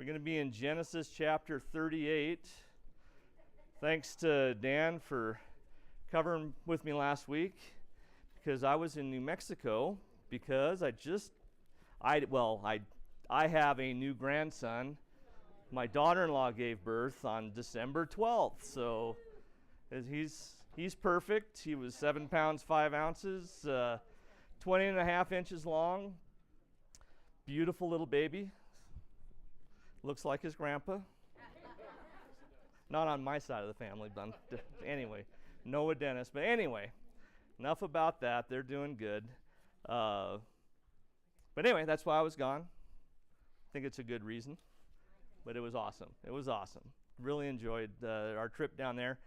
We're going to be in Genesis chapter 38. Thanks to Dan for covering with me last week because I was in New Mexico because I have a new grandson. My daughter-in-law gave birth on December 12th, so he's perfect. He was 7 pounds 5 ounces, 20 and a half inches long. Beautiful little baby. Looks like his grandpa. Not on my side of the family, but anyway, Noah Dennis. But anyway, enough about that. They're doing good. But anyway, that's why I was gone. I think it's a good reason. But it was awesome. It was awesome. Really enjoyed our trip down there.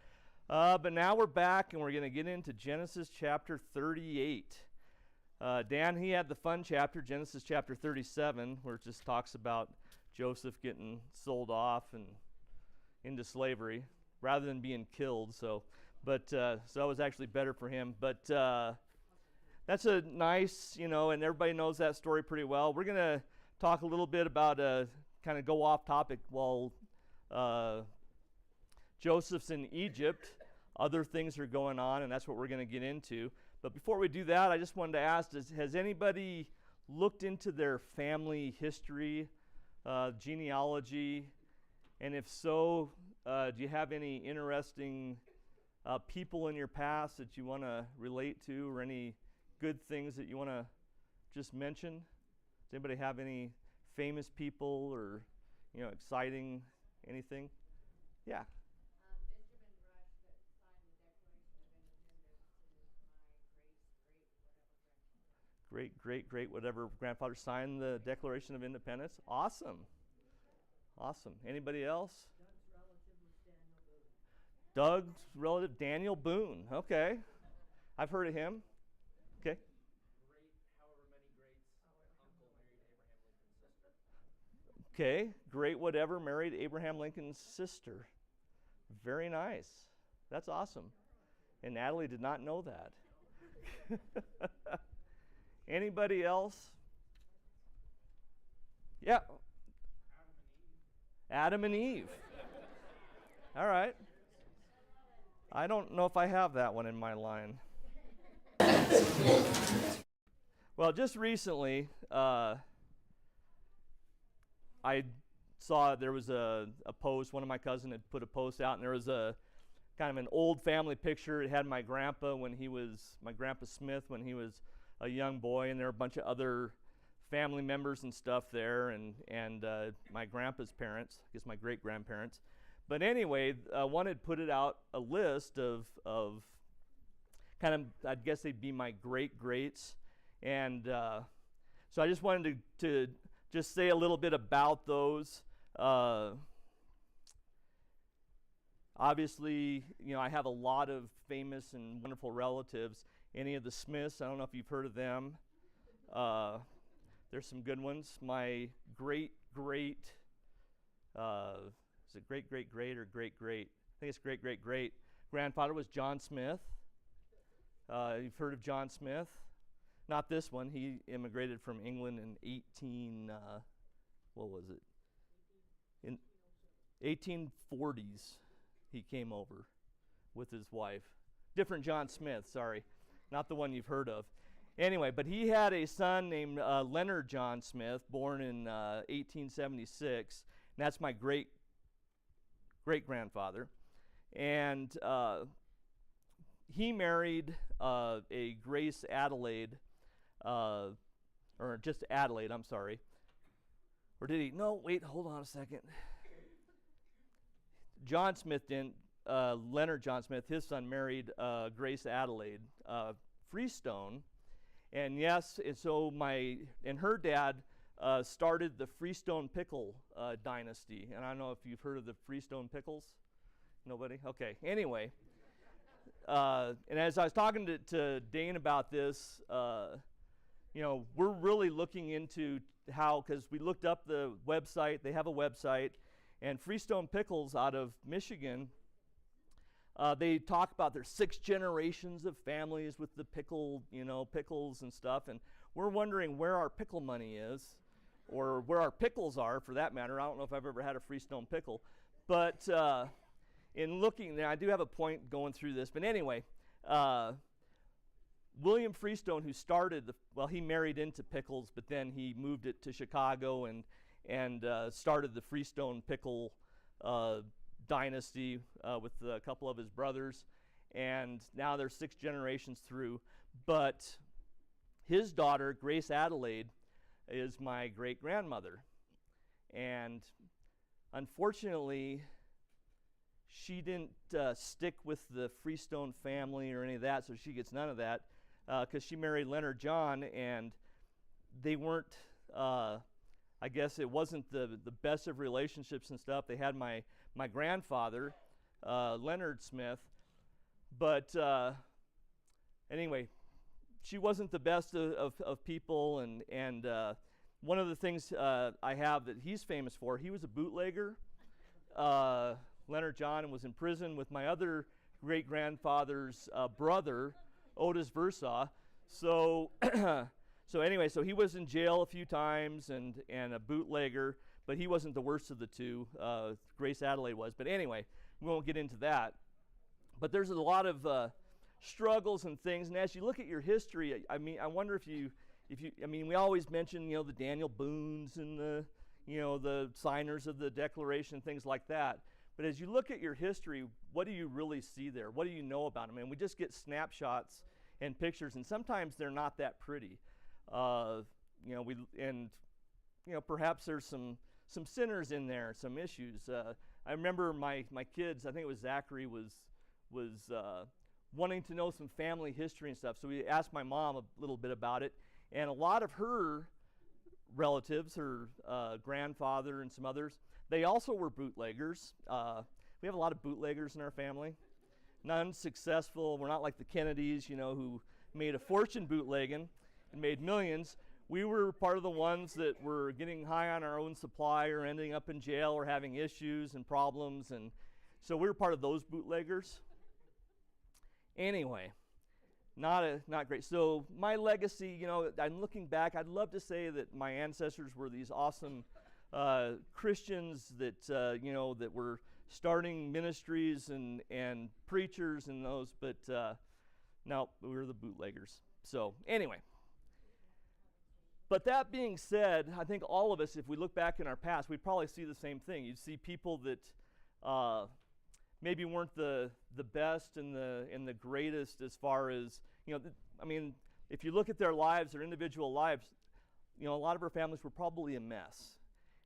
But now we're back, and we're going to get into Genesis chapter 38. Dan, he had the fun chapter, Genesis chapter 37, where it just talks about Joseph getting sold off and into slavery rather than being killed. So that was actually better for him. But that's a nice, and everybody knows that story pretty well. We're going to talk a little bit about kind of go off topic while Joseph's in Egypt. Other things are going on, and that's what we're going to get into. But before we do that, I just wanted to ask, has anybody looked into their family history, genealogy? And if so, do you have any interesting people in your past that you want to relate to, or any good things that you want to just mention? Does anybody have any famous people or, exciting anything? Yeah. Great whatever grandfather signed the Declaration of Independence. Awesome. Anybody else? Doug's relative Daniel Boone. Okay. I've heard of him. Okay. Okay, great whatever married Abraham Lincoln's sister. Very nice. That's awesome. And Natalie did not know that. Anybody else? Yeah. Adam and Eve. All right. I don't know if I have that one in my line. Well, just recently, I saw there was a post. One of my cousins had put a post out, and there was a kind of an old family picture. It had my grandpa Smith when he was a young boy, and there were a bunch of other family members and stuff there, and my grandpa's parents, I guess my great-grandparents. But anyway, one had put it out a list of kind of, I guess they'd be my great-greats, and so I just wanted to just say a little bit about those. Obviously, I have a lot of famous and wonderful relatives. Any of the Smiths, I don't know if you've heard of them. There's some good ones. My great-great, is it great-great-great or great-great? I think it's great-great-great. Grandfather was John Smith. You've heard of John Smith? Not this one. He immigrated from England in what was it? In 1840s, he came over with his wife. Different John Smith, sorry. Not the one you've heard of. Anyway, but he had a son named Leonard John Smith, born in 1876. And that's my great-grandfather. And he married a Grace Adelaide, or just Adelaide, I'm sorry. Or did he? No, wait, hold on a second. John Smith didn't. Leonard John Smith, his son, married Grace Adelaide Freestone. And yes, and so her dad started the Freestone Pickle dynasty. And I don't know if you've heard of the Freestone Pickles. Nobody? Okay. Anyway, and as I was talking to Dane about this, we're really looking into how, because we looked up the website. They have a website, and Freestone Pickles out of Michigan. They talk about their 6 generations of families with the pickles and stuff, and we're wondering where our pickle money is. or where our pickles are, for that matter. I don't know if I've ever had a Freestone pickle. But in looking there, I do have a point going through this. But anyway, William Freestone, who started, he married into pickles, but then he moved it to Chicago and started the Freestone pickle dynasty with a couple of his brothers. And now they're 6 generations through. But his daughter, Grace Adelaide, is my great-grandmother. And unfortunately, she didn't stick with the Freestone family or any of that, so she gets none of that, because she married Leonard John, and they weren't, I guess it wasn't the best of relationships and stuff. They had my grandfather, Leonard Smith, but anyway, she wasn't the best of people, and one of the things I have that he's famous for, he was a bootlegger. Leonard John was in prison with my other great-grandfather's brother, Otis Versaw. So anyway, so he was in jail a few times and a bootlegger, but he wasn't the worst of the two. Grace Adelaide was. But anyway, we won't get into that. But there's a lot of struggles and things, and as you look at your history, I mean, I wonder if you, I mean, we always mention, the Daniel Boones and the signers of the Declaration, things like that. But as you look at your history, what do you really see there? What do you know about them? And we just get snapshots and pictures, and sometimes they're not that pretty. Perhaps there's some sinners in there, some issues. I remember my kids, I think it was Zachary, was wanting to know some family history and stuff. So we asked my mom a little bit about it, and a lot of her relatives, her grandfather and some others, they also were bootleggers. We have a lot of bootleggers in our family. None successful. We're not like the Kennedys, who made a fortune bootlegging and made millions. We were part of the ones that were getting high on our own supply or ending up in jail or having issues and problems, and so we were part of those bootleggers. Anyway, not great. So my legacy, I'm looking back, I'd love to say that my ancestors were these awesome Christians that, that were starting ministries and preachers and those, but no, we were the bootleggers. So anyway, but that being said, I think all of us, if we look back in our past, we'd probably see the same thing. You'd see people that maybe weren't the best and the greatest as far as, if you look at their lives, their individual lives, a lot of our families were probably a mess.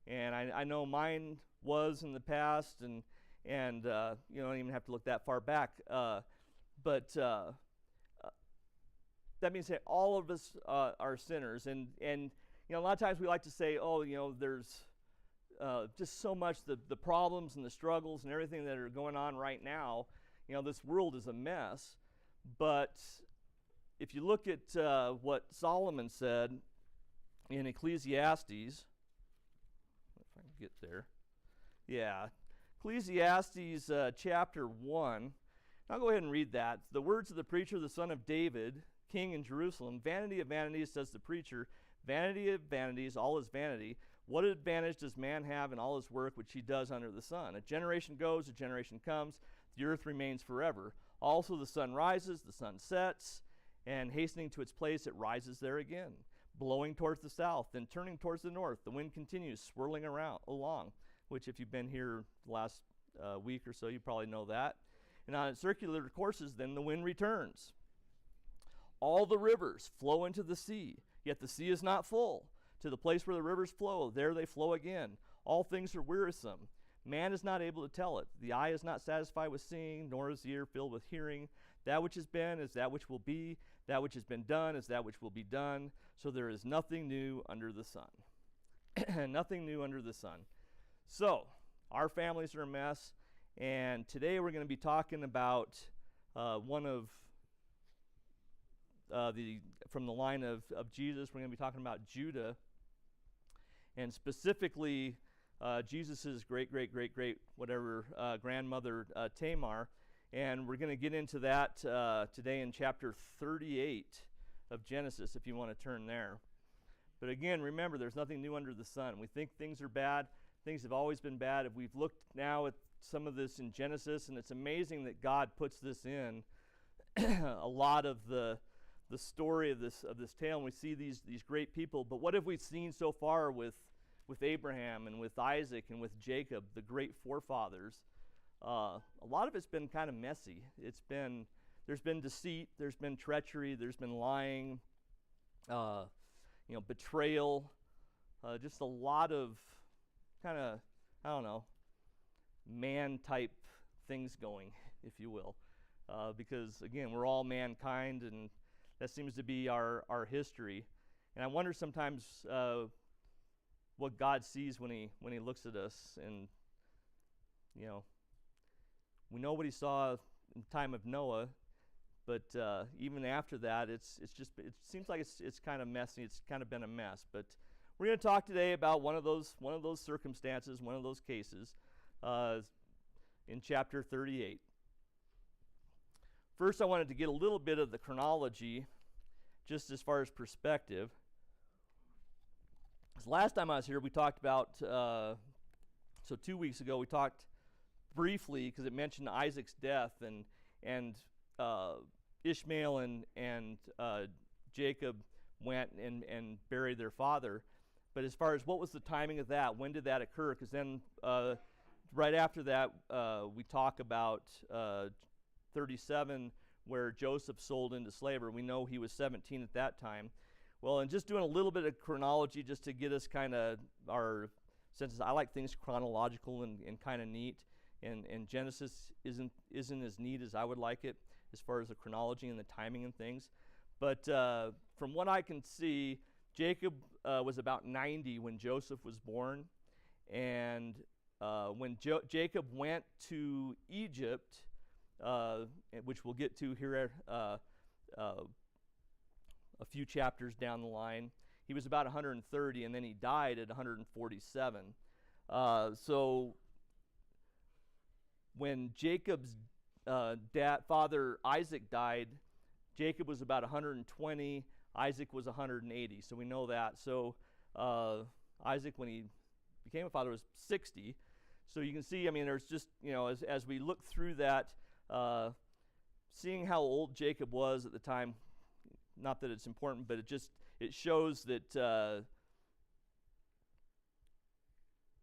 And I know mine was in the past, and you don't even have to look that far back. But that means that all of us are sinners. And a lot of times we like to say, there's just so much, the problems and the struggles and everything that are going on right now. This world is a mess. But if you look at what Solomon said in Ecclesiastes, if I can get there. Yeah. Ecclesiastes chapter 1. I'll go ahead and read that. The words of the preacher, the son of David, king in Jerusalem. Vanity of vanities, says the preacher. Vanity of vanities, all is vanity. What advantage does man have in all his work which he does under the sun? A generation goes, a generation comes. The earth remains forever. Also the sun rises, the sun sets, and hastening to its place, it rises there again, blowing towards the south, then turning towards the north. The wind continues swirling along, which if you've been here the last week or so, you probably know that. And on its circular courses, then the wind returns. All the rivers flow into the sea, yet the sea is not full. To the place where the rivers flow, there they flow again. All things are wearisome. Man is not able to tell it. The eye is not satisfied with seeing, nor is the ear filled with hearing. That which has been is that which will be. That which has been done is that which will be done. So there is nothing new under the sun. Nothing new under the sun. So, our families are a mess. And today we're going to be talking about one of from the line of Jesus. We're going to be talking about Judah, and specifically Jesus's great grandmother Tamar, and we're going to get into that today in chapter 38 of Genesis, if you want to turn there. But again, remember, there's nothing new under the sun. We think things are bad. Things have always been bad. If we've looked now at some of this in Genesis, and it's amazing that God puts this in a lot of the story of this tale, and we see these great people. But what have we seen so far with Abraham and with Isaac and with Jacob, the great forefathers? A lot of it's been kind of messy. There's been deceit, there's been treachery, there's been lying, betrayal, just a lot of kind of, I don't know, man-type things going, if you will. Because, again, we're all mankind, and that seems to be our history. And I wonder sometimes what God sees when he looks at us. And, we know what he saw in the time of Noah, but even after that, it seems like it's kind of messy. It's kind of been a mess. But we're going to talk today about one of those circumstances, one of those cases, in chapter 38. First, I wanted to get a little bit of the chronology, just as far as perspective. Last time I was here, we talked about, 2 weeks ago, we talked briefly, because it mentioned Isaac's death, and Ishmael and Jacob went and buried their father. But as far as what was the timing of that, when did that occur? Because then right after that, we talk about 37, where Joseph sold into slavery. We know he was 17 at that time. Well, and just doing a little bit of chronology just to get us kind of our senses. I like things chronological and kind of neat. And Genesis isn't as neat as I would like it as far as the chronology and the timing and things. But from what I can see, Jacob was about 90 when Joseph was born. And when Jacob went to Egypt, which we'll get to here a few chapters down the line, he was about 130, and then he died at 147. So when Jacob's father Isaac died, Jacob was about 120, Isaac was 180, so we know that. So Isaac, when he became a father, was 60. So you can see, there's just, as we look through that, seeing how old Jacob was at the time, not that it's important, but it shows that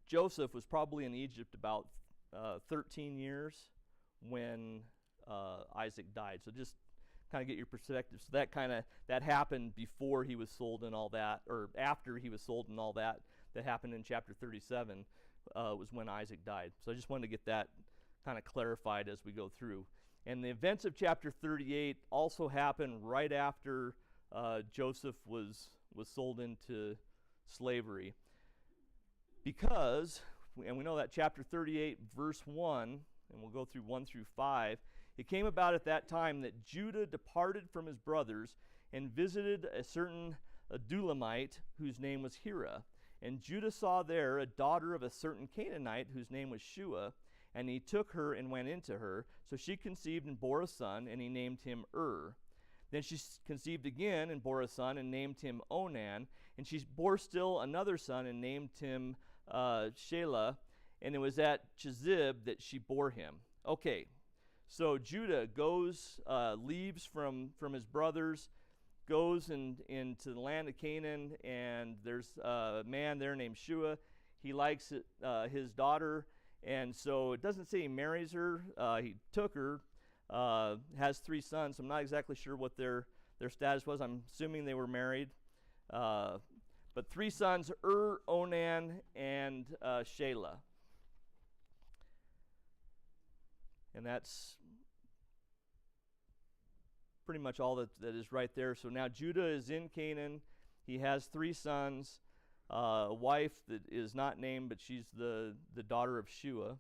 Joseph was probably in Egypt about 13 years when Isaac died. So just kind of get your perspective. So that happened before he was sold and all that, or after he was sold and all that happened in chapter 37 was when Isaac died. So I just wanted to get that kind of clarified as we go through. And the events of chapter 38 also happened right after Joseph was sold into slavery. Because, and we know that chapter 38, verse 1, and we'll go through 1 through 5, it came about at that time that Judah departed from his brothers and visited a certain Adulamite whose name was Hira. And Judah saw there a daughter of a certain Canaanite whose name was Shua, and he took her and went into her. So she conceived and bore a son, and he named him Then she conceived again and bore a son and named him Onan. And she bore still another son and named him Shelah. And it was at Chezib that she bore him. Okay, so Judah goes, leaves from his brothers, goes into the land of Canaan, and there's a man there named Shua. He likes his daughter, and so it doesn't say he marries her. He took her, has 3 sons. So I'm not exactly sure what their status was. I'm assuming they were married. But 3 sons, Onan, and Shelah. And that's pretty much all that is right there. So now Judah is in Canaan. He has 3 sons, a wife that is not named, but she's the daughter of Shua.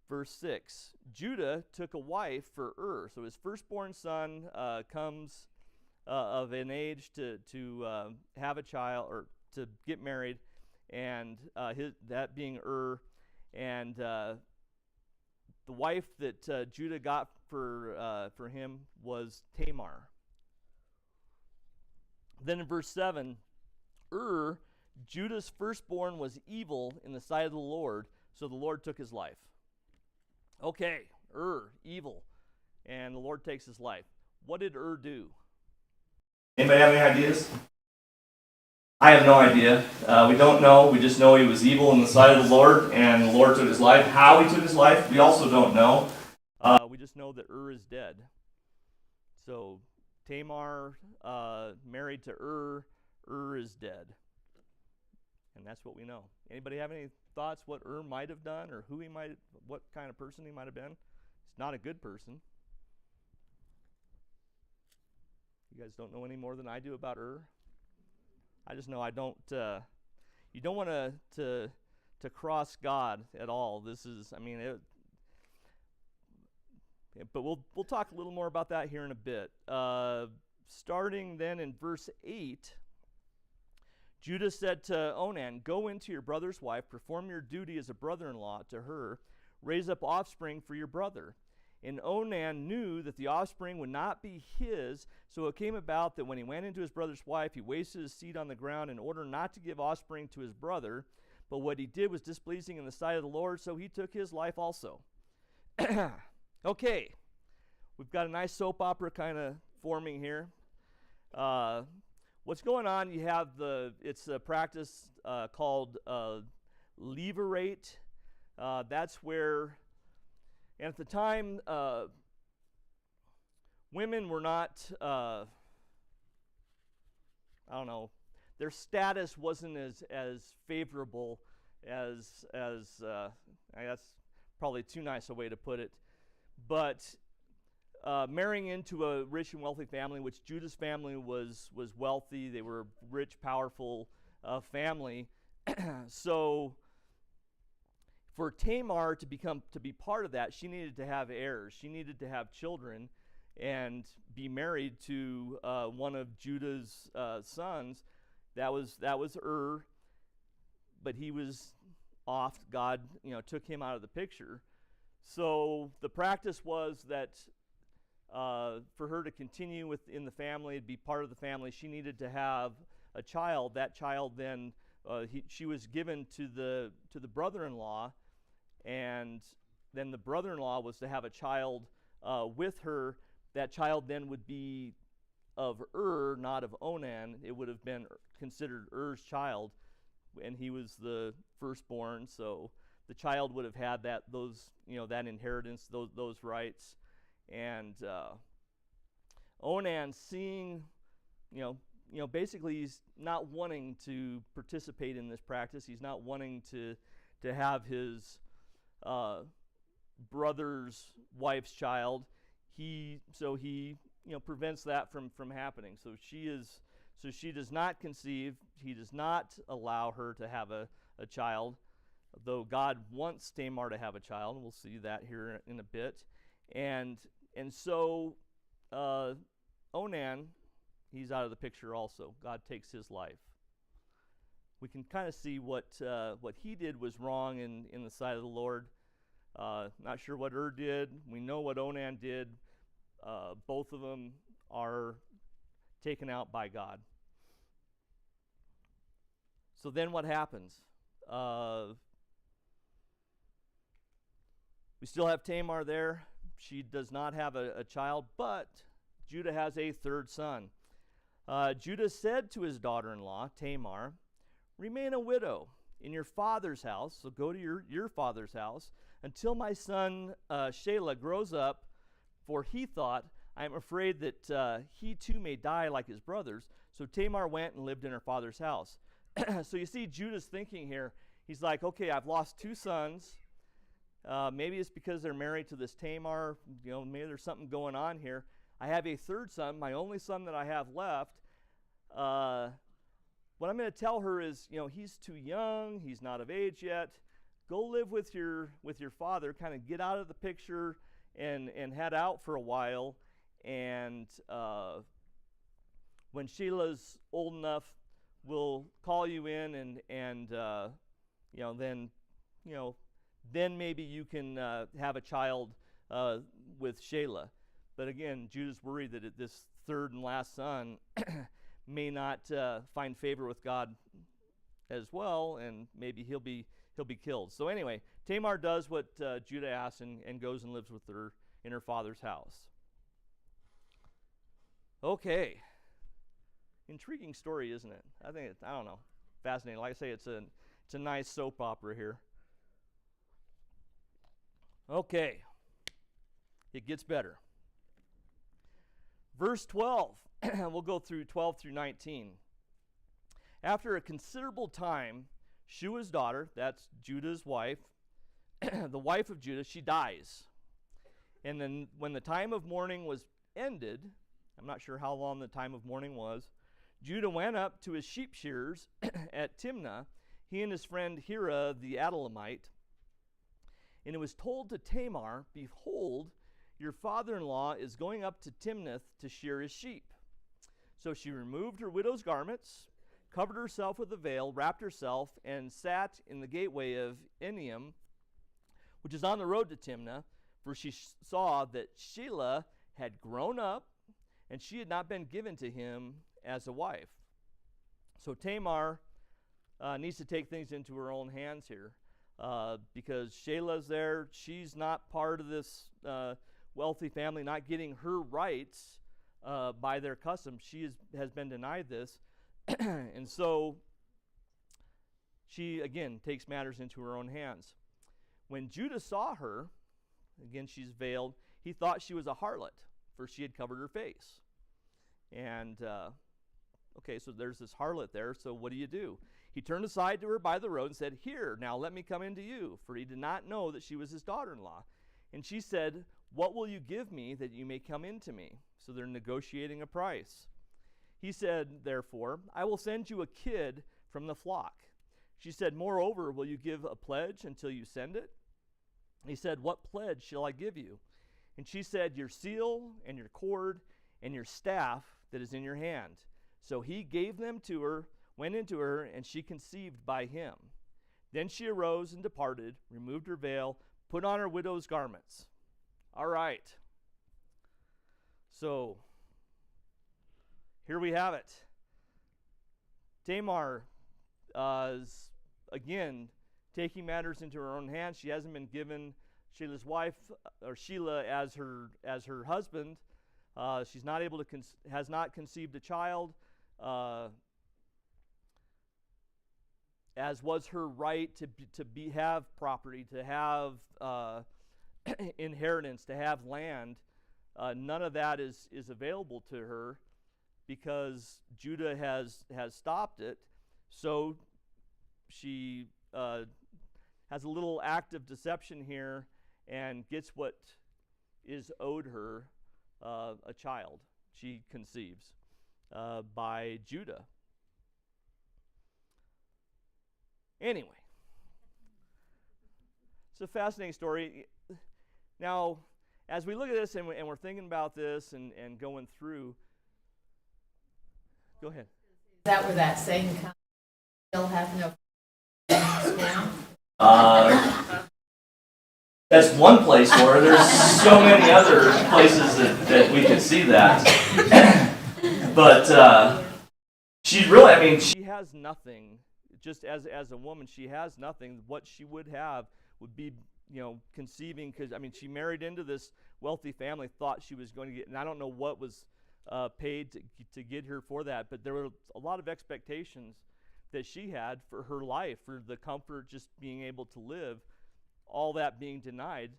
Verse 6, Judah took a wife for So his firstborn son comes of an age to have a child, or to get married, and that being and the wife that Judah got for him was Tamar. Then in verse 7, Judah's firstborn, was evil in the sight of the Lord, so the Lord took his life. Okay, evil, and the Lord takes his life. What did do? Anybody have any ideas? I have no idea. We don't know. We just know he was evil in the sight of the Lord, and the Lord took his life. How he took his life, we also don't know. We just know that is dead. So Tamar married to is dead. And that's what we know. Anybody have any thoughts what might have done, or what kind of person he might have been? He's not a good person. You guys don't know any more than I do about I just know I don't. You don't want to cross God at all. This is, but we'll talk a little more about that here in a bit. Starting then in verse 8, Judah said to Onan, "Go into your brother's wife, perform your duty as a brother-in-law to her, raise up offspring for your brother." And Onan knew that the offspring would not be his, so it came about that when he went into his brother's wife, he wasted his seed on the ground in order not to give offspring to his brother. But what he did was displeasing in the sight of the Lord, so he took his life also. Okay, we've got a nice soap opera kind of forming here. What's going on? You have it's a practice called levirate. That's where, and at the time, women were not, I don't know, their status wasn't as favorable as that's probably too nice a way to put it. But marrying into a rich and wealthy family, which Judah's family was wealthy, they were a rich, powerful family. So for Tamar to be part of that, she needed to have heirs. She needed to have children and be married to one of Judah's sons. That was but he was off. God, took him out of the picture. So the practice was that for her to continue within the family, to be part of the family, she needed to have a child. That child then she was given to the brother-in-law, and then the brother-in-law was to have a child with her. That child then would be of not of Onan. It would have been considered Er's child, and he was the firstborn. So the child would have had that inheritance, those rights. And Onan, seeing, basically he's not wanting to participate in this practice. He's not wanting to have his brother's wife's child. He prevents that from happening. So she does not conceive. He does not allow her to have a child, though God wants Tamar to have a child. We'll see that here in a bit. And so Onan, he's out of the picture also. God takes his life. We can kind of see what he did was wrong in the sight of the Lord. Not sure what did. We know what Onan did. Both of them are taken out by God. So then what happens? We still have Tamar there. She does not have a child, but Judah has a third son. Judah said to his daughter-in-law, Tamar, "Remain a widow in your father's house," so go to your father's house, "until my son Shelah grows up, for he thought, I am afraid that he too may die like his brothers." So Tamar went and lived in her father's house. So you see Judah's thinking here. He's like, okay, I've lost two sons. Maybe it's because they're married to this Tamar. Maybe there's something going on here. I have a third son, my only son that I have left. What I'm going to tell her is, he's too young. He's not of age yet. Go live with your father. Kind of get out of the picture and head out for a while. And when Sheila's old enough, we'll call you in and then maybe you can have a child with Shelah. But again, Judah's worried that this third and last son may not find favor with God as well, and maybe he'll be killed. So anyway, Tamar does what Judah asks and goes and lives with her in her father's house. Okay, intriguing story, isn't it? I think I don't know, fascinating. Like I say, it's a nice soap opera here. Okay, it gets better. Verse 12, we'll go through 12 through 19. After a considerable time, Shua's daughter, that's Judah's wife, the wife of Judah, she dies. And then when the time of mourning was ended, I'm not sure how long the time of mourning was, Judah went up to his sheep shearers at Timnah, he and his friend Hira the Adullamite. And it was told to Tamar, behold, your father-in-law is going up to Timnath to shear his sheep. So she removed her widow's garments, covered herself with a veil, wrapped herself, and sat in the gateway of Enaim, which is on the road to Timnah, for she saw that Shelah had grown up, and she had not been given to him as a wife. So Tamar needs to take things into her own hands here, because Shelah's there. She's not part of this wealthy family, not getting her rights by their custom. She has been denied this. And so she, again, takes matters into her own hands. When Judah saw her, again, she's veiled, he thought she was a harlot, for she had covered her face. And, okay, so there's this harlot there, so what do? He turned aside to her by the road and said, here, now let me come into you, for he did not know that she was his daughter-in-law. And she said, what will you give me that you may come into me? So they're negotiating a price. He said, therefore, I will send you a kid from the flock. She said, moreover, will you give a pledge until you send it? He said, what pledge shall I give you? And she said, your seal and your cord and your staff that is in your hand. So he gave them to her, went into her, and she conceived by him. Then she arose and departed, removed her veil, put on her widow's garments. All right. So here we have it. Tamar is, again, taking matters into her own hands. She hasn't been given Shelah's wife, or Shelah, as her husband. She's not able to has not conceived a child, as was her right to have property, to have inheritance, to have land. None of that is available to her, because Judah has stopped it. So she has a little act of deception here and gets what is owed her, a child. She conceives by Judah. Anyway, it's a fascinating story. Now, as we look at this and we're thinking about this and going through, go ahead. Is that where that saying comes? Still have no. That's one place for her. There's so many other places that we could see that. But she really, she has nothing. Just as a woman, she has nothing. What she would have would be, conceiving, because, she married into this wealthy family, thought she was going to get, and I don't know what was paid to get her for that, but there were a lot of expectations that she had for her life, for the comfort, just being able to live, all that being denied.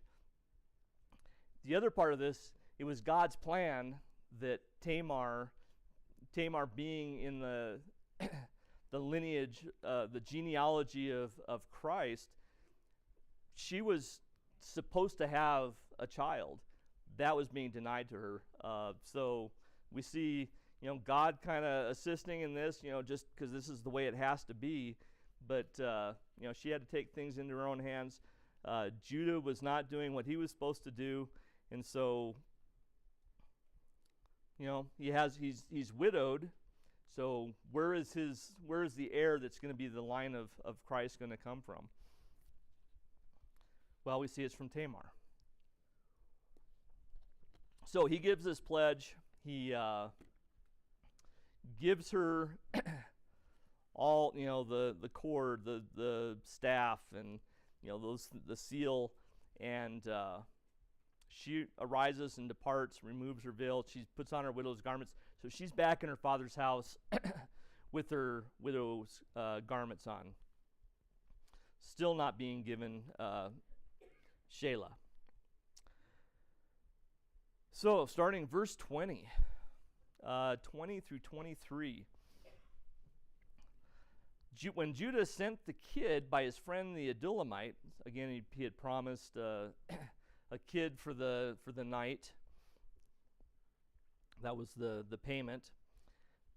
The other part of this, it was God's plan that Tamar being in the the lineage, the genealogy of Christ, she was supposed to have a child. That was being denied to her. So we see, God kind of assisting in this, just because this is the way it has to be. But, she had to take things into her own hands. Judah was not doing what he was supposed to do. And so, he's widowed. So where is the heir that's going to be the line of Christ going to come from? Well, we see it's from Tamar. So he gives this pledge. He gives her all, the cord, the staff, and the seal, and she arises and departs, removes her veil. She puts on her widow's garments. So she's back in her father's house with her widow's garments on, still not being given Shelah. So starting verse 20, 20 through 23. When Judah sent the kid by his friend the Adullamite, again he had promised a kid for the night. That was the payment.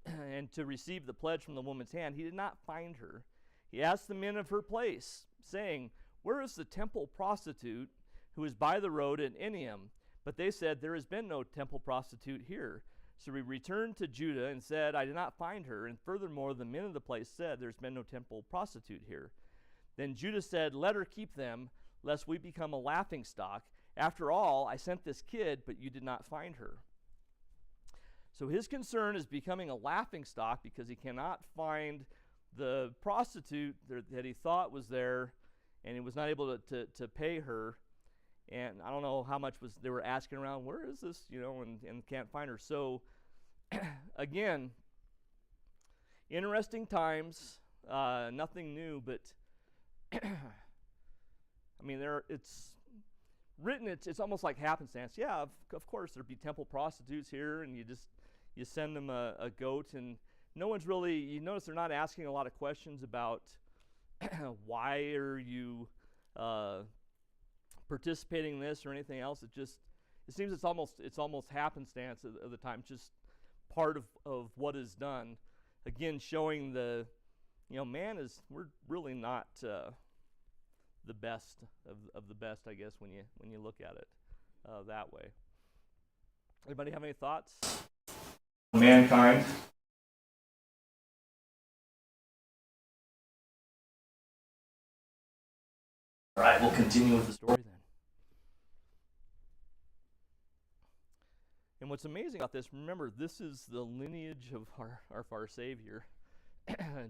And to receive the pledge from the woman's hand, he did not find her. He asked the men of her place, saying, "Where is the temple prostitute who is by the road at Enium?" But they said, "There has been no temple prostitute here." So he returned to Judah and said, "I did not find her." And furthermore, the men of the place said, "There's been no temple prostitute here." Then Judah said, "Let her keep them, lest we become a laughingstock. After all, I sent this kid, but you did not find her." So his concern is becoming a laughingstock because he cannot find the prostitute that he thought was there, and he was not able to pay her. And I don't know how much they were asking around, where is this, and can't find her. So again, interesting times, nothing new, but I mean, it's written, it's almost like happenstance. Yeah, of course there'd be temple prostitutes here, and you send them a goat, and no one's really, you notice they're not asking a lot of questions about why are you participating in this or anything else. It seems it's almost happenstance of the time, just part of what is done. Again, showing we're really not the best of the best, I guess, when you look at it that way. Anybody have any thoughts? Mankind. All right, we'll continue with the story then. And what's amazing about this, remember, this is the lineage of our Savior,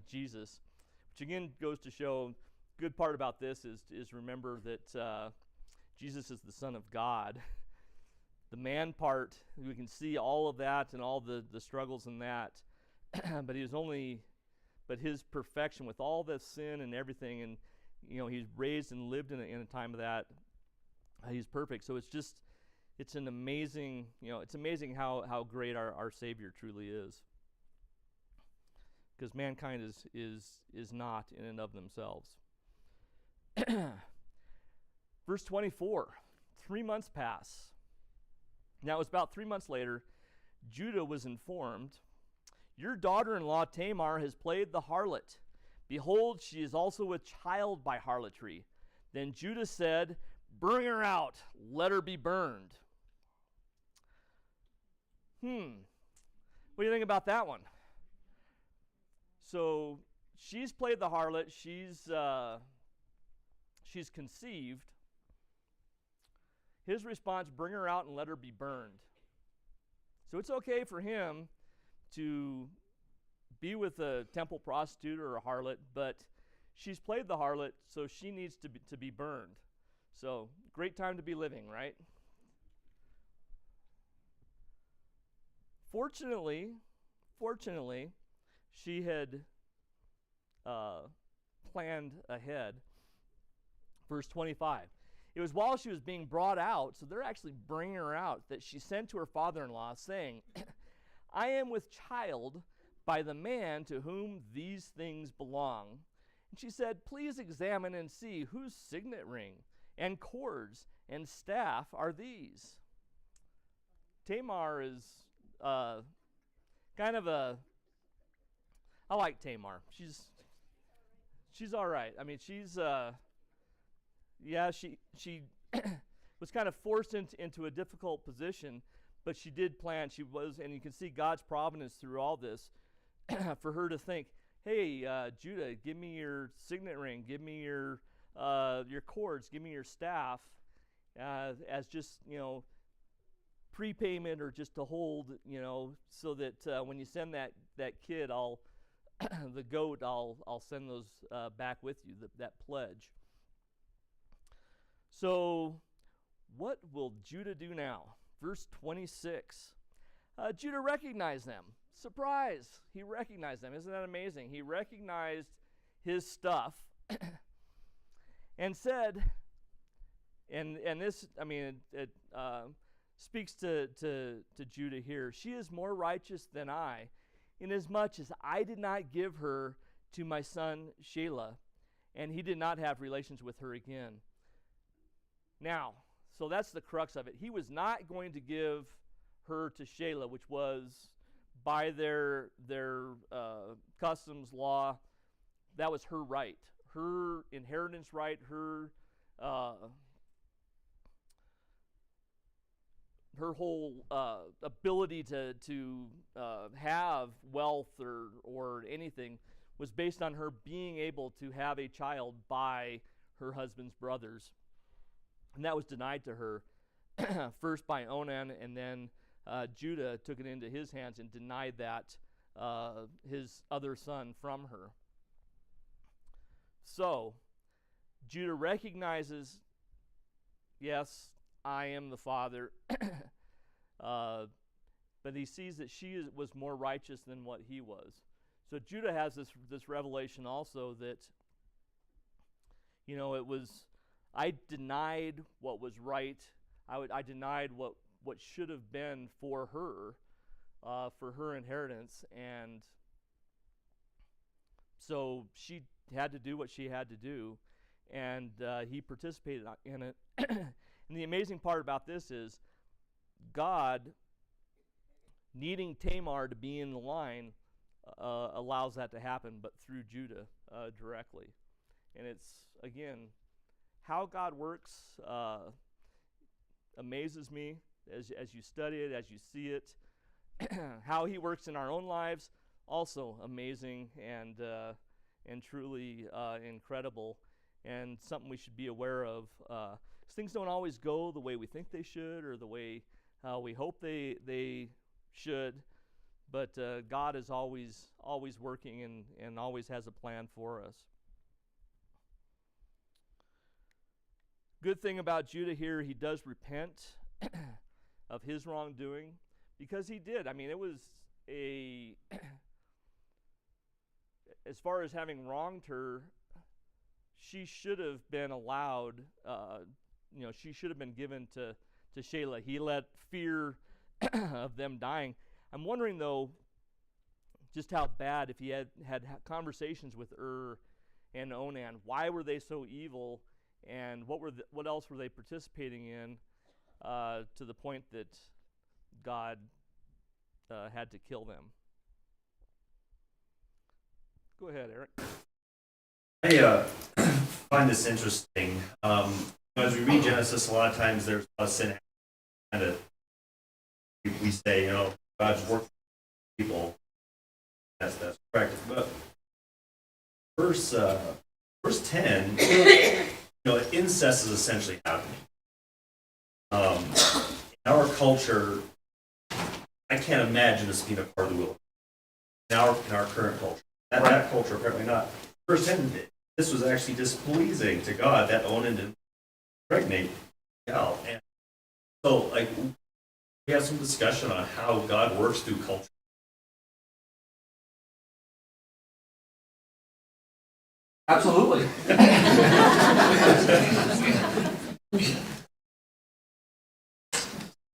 Jesus, which again goes to show, good part about this is remember that Jesus is the Son of God. The man part, we can see all of that and all the struggles in that, but his perfection with all the sin and everything, and he's raised and lived in a time of that. He's perfect. So it's an amazing, it's amazing how great our Savior truly is. Because mankind is not in and of themselves. Verse 24, 3 months pass. Now it was about 3 months later, Judah was informed, "Your daughter-in-law Tamar has played the harlot. Behold, she is also with child by harlotry." Then Judah said, "Bring her out, let her be burned." What do you think about that one? So she's played the harlot. She's conceived. His response, "Bring her out and let her be burned." So it's okay for him to be with a temple prostitute or a harlot, but she's played the harlot, so she needs to be burned. So great time to be living, right? Fortunately, she had planned ahead. Verse 25. It was while she was being brought out, so they're actually bringing her out, that she sent to her father-in-law, saying, "I am with child by the man to whom these things belong." And she said, "Please examine and see whose signet ring and cords and staff are these." Tamar is kind of I like Tamar. She's all right. I mean, she was kind of forced into a difficult position, but she did plan. She was, and you can see God's providence through all this, for her to think, "Hey, Judah, give me your signet ring, give me your cords, give me your staff," as just prepayment or just to hold, so that when you send that kid, the goat, I'll send those back with you, that pledge. So what will Judah do now? Verse 26. Judah recognized them. Surprise! He recognized them. Isn't that amazing? He recognized his stuff and said, and this, it speaks to Judah here. She is more righteous than I, inasmuch as I did not give her to my son Shelah, and he did not have relations with her again. Now, so that's the crux of it. He was not going to give her to Shelah, which was by their customs law, that was her right, her inheritance right, her whole ability to have wealth or anything was based on her being able to have a child by her husband's brothers. And that was denied to her first by Onan, and then Judah took it into his hands and denied that his other son from her. So Judah recognizes, yes, I am the father, but he sees that she was more righteous than what he was. So Judah has this revelation also that, it was, I denied what was right. I denied what should have been for her inheritance, and so she had to do what she had to do, and he participated in it. And the amazing part about this is God, needing Tamar to be in the line, allows that to happen, but through Judah directly. And it's, again, how God works amazes me as you study it, as you see it. How he works in our own lives, also amazing and truly incredible, and something we should be aware of. Things don't always go the way we think they should, or the way we hope they should, but God is always working and always has a plan for us. Good thing about Judah here, he does repent of his wrongdoing, because he did. It was as far as having wronged her, she should have been allowed, she should have been given to Shelah. He let fear of them dying. I'm wondering, though, just how bad, if he had conversations with and Onan, why were they so evil, and what else were they participating in to the point that God had to kill them? Go ahead, Eric. I find this interesting. As we read Genesis, a lot of times there's a sin. We say, God's work for people. That's correct. But verse 10, incest is essentially happening. In our culture, I can't imagine this being a part of the will. In our current culture, that culture apparently not. Verse 10, this was actually displeasing to God that Onan didn't impregnate Gal. And so, we have some discussion on how God works through culture. Absolutely.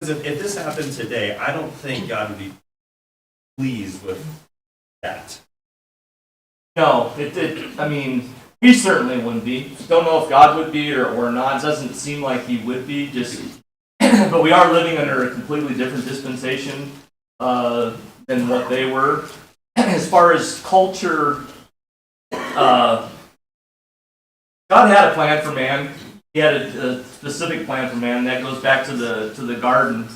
If this happened today, I don't think God would be pleased with that. No, we certainly wouldn't be. Don't know if God would be or not. It doesn't seem like he would be. But we are living under a completely different dispensation than what they were. As far as culture, God had a plan for man. He had a specific plan for man. That goes back to the garden.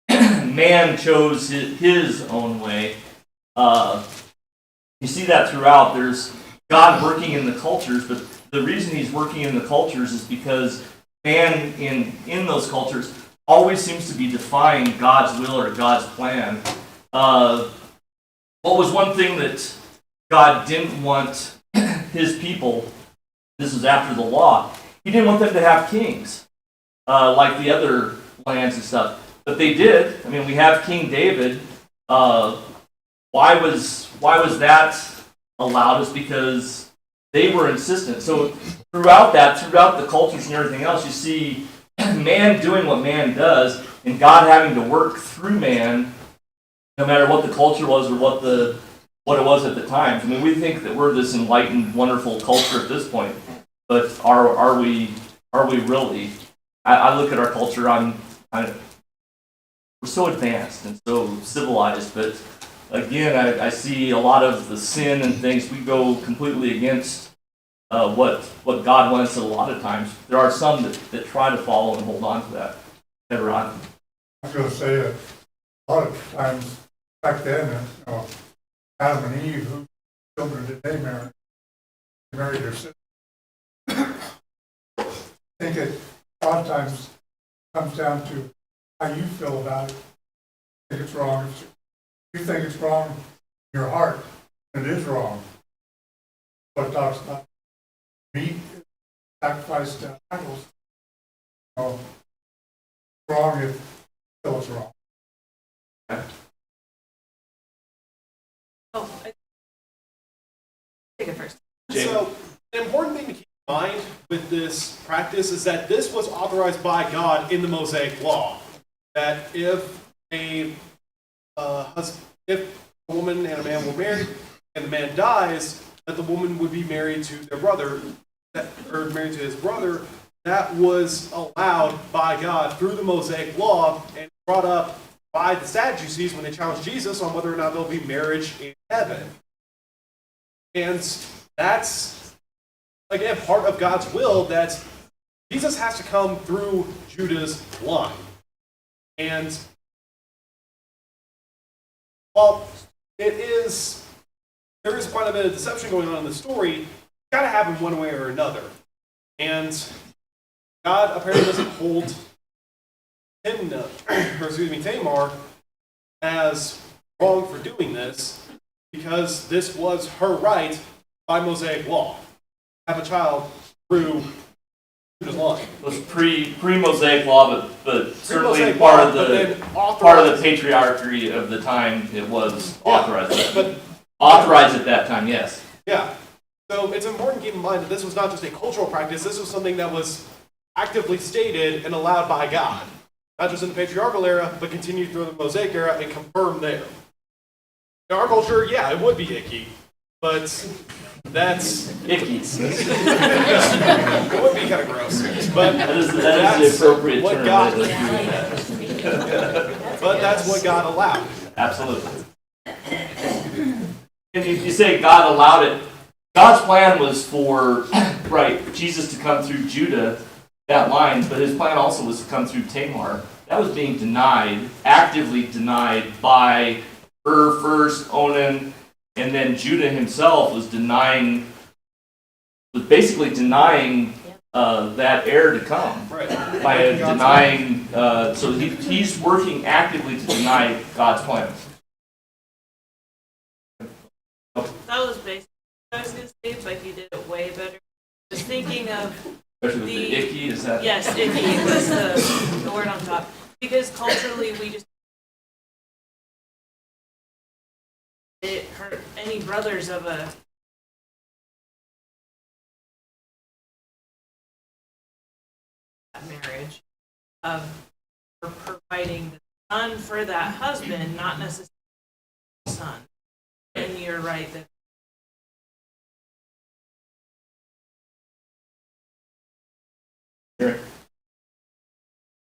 Man chose his own way. You see that throughout. There's God working in the cultures, but the reason he's working in the cultures is because man in those cultures always seems to be defying God's will or God's plan. What was one thing that God didn't want his people, this is after the law, he didn't want them to have kings like the other lands and stuff. But they did. I mean, we have King David. Why was that allowed? Is because they were insistent. So throughout the cultures and everything else, you see man doing what man does, and God having to work through man, no matter what the culture was or what it was at the time. I mean, we think that we're this enlightened, wonderful culture at this point, but are we really? I look at our culture. We're so advanced and so civilized, but again, I see a lot of the sin and things. We go completely against what God wants. A lot of times, there are some that try to follow and hold on to that. Never on. I was going to say a lot of times back then, Adam and Eve, who children did they marry? They married their sister. I think it a lot of times comes down to how you feel about it. I think it's wrong. If you think it's wrong in your heart, it is wrong. What it talks about meat, sacrifice to idols. It's wrong if you feel it's wrong. Oh, take it first. So, an important thing to keep in mind with this practice is that this was authorized by God in the Mosaic Law. That if a woman and a man were married, and the man dies, that the woman would be married to their brother, or married to his brother. That was allowed by God through the Mosaic Law and brought up by the Sadducees when they challenged Jesus on whether or not there'll be marriage in heaven. And that's, again, part of God's will, that Jesus has to come through Judah's line. And while there is quite a bit of deception going on in the story, it's got to happen one way or another. And God apparently doesn't hold Tamar as wrong for doing this, because this was her right by Mosaic law. Have a child through Judah's line. It was pre-Mosaic law, but certainly Pre-Mosaic part law, of but then the authorized- patriarchy of the time. It was Yeah, authorized. but Authorized at that time, yes. yeah. So it's important to keep in mind that this was not just a cultural practice, this was something that was actively stated and allowed by God. Not just in the patriarchal era, but continued through the Mosaic era and confirmed there. In our culture, yeah, it would be icky, but that's... Icky. It would be kind of gross. But That is that's the appropriate what term. God, Let's do that. but that's what God allowed. Absolutely. And you say God allowed it. God's plan was for, right, Jesus to come through Judah, that line, but his plan also was to come through Tamar. That was being denied, actively denied by her first, Onan, and then Judah himself was basically denying that heir to come. Right. By denying, so he's working actively to deny God's plans. That was basically what I was going to say, but you did it way better. I was thinking of, Especially with the icky, is that? yes, icky was the word on top. Because culturally, we just it hurt any brothers of a marriage of providing the son for that husband, not necessarily the son. And you're right that Sure.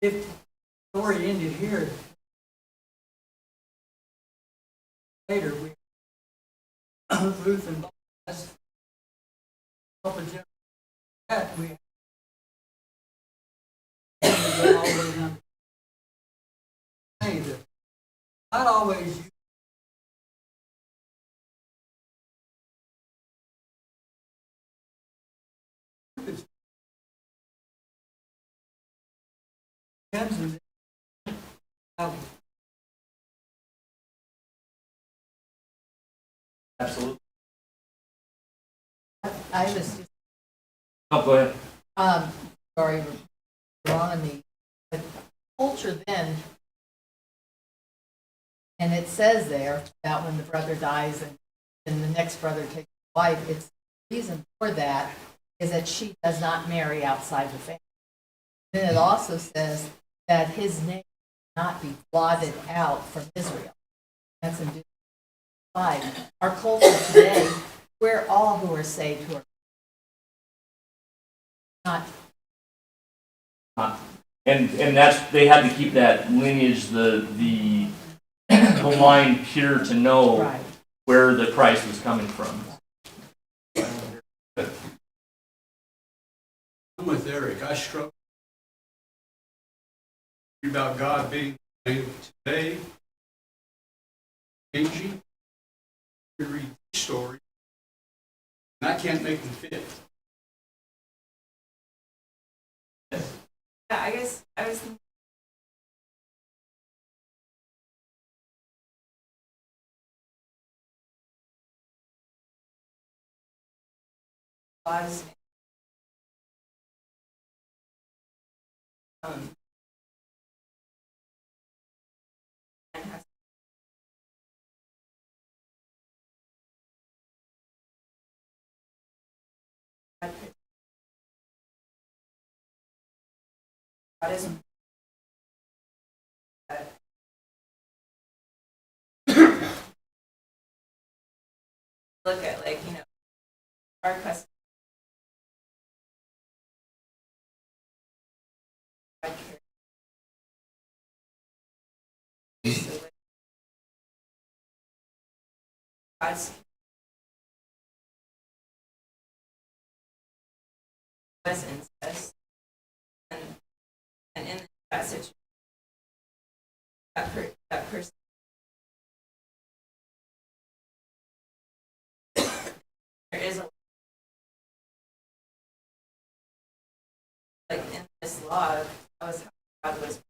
If the story ended here, later we Ruth and Boaz, couple of that we always say that not always depends on Absolutely. I was just, Oh, go ahead. sorry, wrong on me, but culture then, and it says there that when the brother dies and the next brother takes the wife, it's the reason for that is that she does not marry outside the family. Then it also says that his name not be blotted out from Israel. That's in Deuteronomy 5. Our culture today, we're all who are saved who are not. And that's, they had to keep that lineage, the line pure to know Right. where the Christ was coming from. I'm with Eric. I struggle about God being today, changing. We read these stories, and I can't make them fit. Yeah, I guess I was thinking God's and has God isn't look at like, our custom. God's was incest, and in that situation, that person there is a like in this law that was how God was.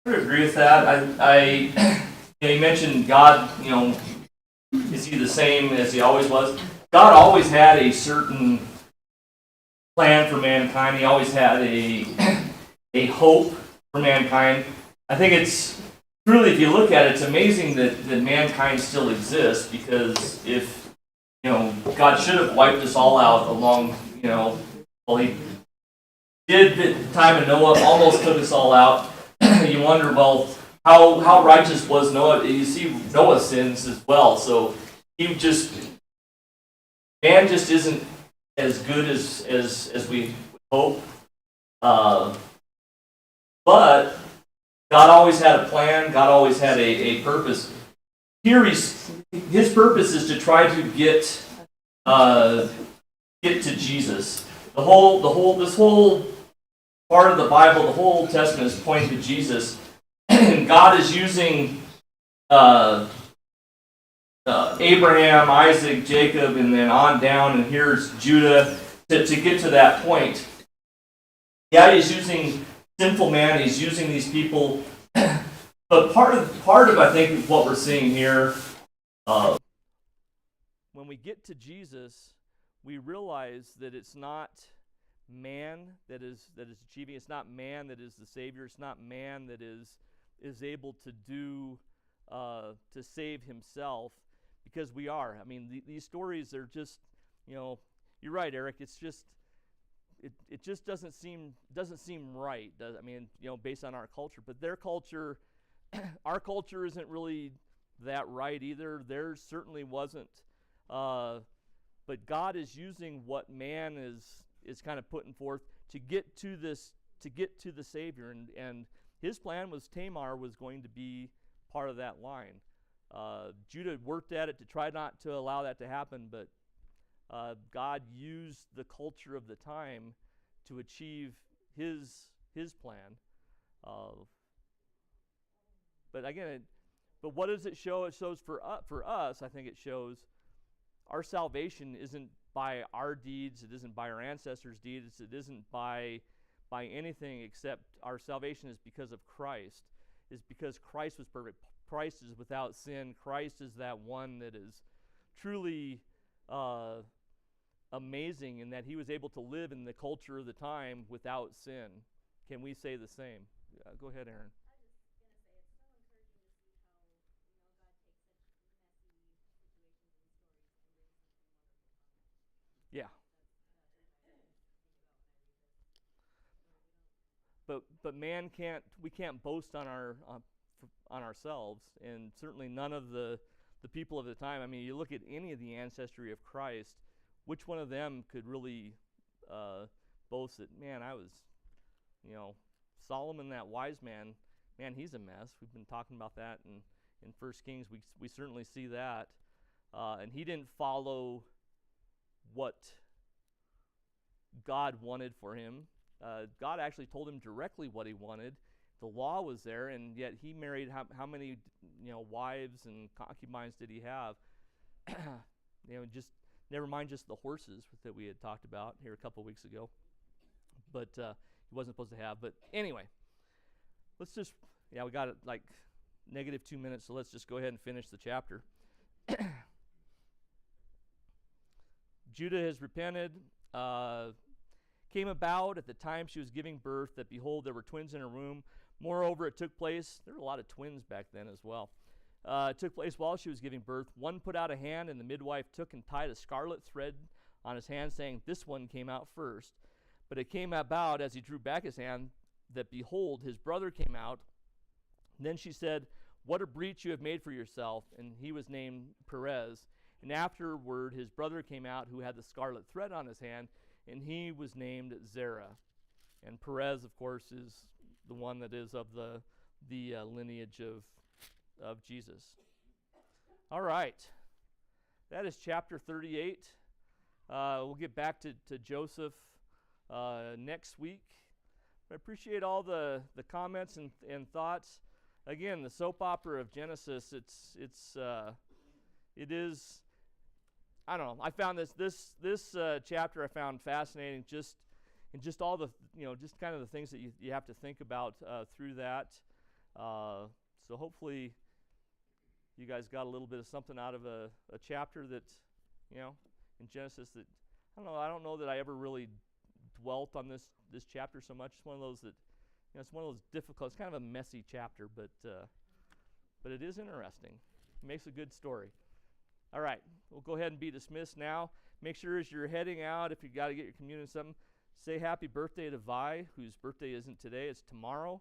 I would agree with that. You mentioned God, is he the same as he always was? God always had a certain plan for mankind. He always had a hope for mankind. I think it's truly, if you look at it, it's amazing that mankind still exists, because if, God should have wiped us all out along, well, he did at the time of Noah, almost took us all out. You wonder, well, how righteous was Noah? You see Noah's sins as well. So man just isn't as good as we hope. But God always had a plan. God always had a purpose. Here his purpose is to try to get to Jesus. This whole part of the Bible, the whole Old Testament is pointing to Jesus, and God is using Abraham, Isaac, Jacob, and then on down, and here's Judah to get to that point. Yeah, he's using sinful man. He's using these people, but part of I think what we're seeing here, when we get to Jesus, we realize that it's not man that is achieving. It's not man that is the Savior. It's not man that is able to do to save himself, because we are. I mean, these stories are just, you're right, Eric. It's just it just doesn't seem right. I mean, based on our culture, but their culture, our culture isn't really that right either. Theirs certainly wasn't. But God is using what man is kind of putting forth to get to the Savior, and his plan was Tamar was going to be part of that line. Judah worked at it to try not to allow that to happen, but God used the culture of the time to achieve his plan. But again, but what does it show? It shows for us. I think it shows our salvation isn't by our deeds. It isn't by our ancestors' deeds. It isn't by by anything except our salvation is because of Christ, is because Christ was perfect. Christ is without sin. Christ is that one that is truly amazing in that he was able to live in the culture of the time without sin. Can we say the same? Go ahead, Aaron. Yeah. But we can't boast on ourselves, and certainly none of the people of the time. I mean, you look at any of the ancestry of Christ, which one of them could really boast that, man, I was, Solomon, that wise man, man, he's a mess. We've been talking about that in 1 Kings. We certainly see that. And he didn't follow what God wanted for him. God actually told him directly what he wanted. The law was there, and yet he married how many wives and concubines did he have? Just never mind just the horses that we had talked about here a couple weeks ago. But he wasn't supposed to have. But anyway, we got it like -2 minutes, so let's just go ahead and finish the chapter. Judah has repented. Came about at the time she was giving birth that, behold, there were twins in her womb. Moreover, it took place, there were a lot of twins back then as well. It took place while she was giving birth. One put out a hand, and the midwife took and tied a scarlet thread on his hand, saying, this one came out first. But it came about, as he drew back his hand, that, behold, his brother came out. And then she said, what a breach you have made for yourself. And he was named Perez. And afterward, his brother came out, who had the scarlet thread on his hand, and he was named Zerah. And Perez, of course, is the one that is of the lineage of Jesus. All right. That is chapter 38. We'll get back to Joseph next week. I appreciate all the comments and thoughts. Again, the soap opera of Genesis, it is, I don't know, I found this chapter I found fascinating, just all the, just kind of the things that you have to think about through that. So hopefully you guys got a little bit of something out of a chapter that, in Genesis that, I don't know that I ever really dwelt on this chapter so much. It's one of those that, it's one of those difficult, it's kind of a messy chapter, but it is interesting. It makes a good story. All right, we'll go ahead and be dismissed now. Make sure as you're heading out, if you got to get your communion something, say happy birthday to Vi, whose birthday isn't today, it's tomorrow.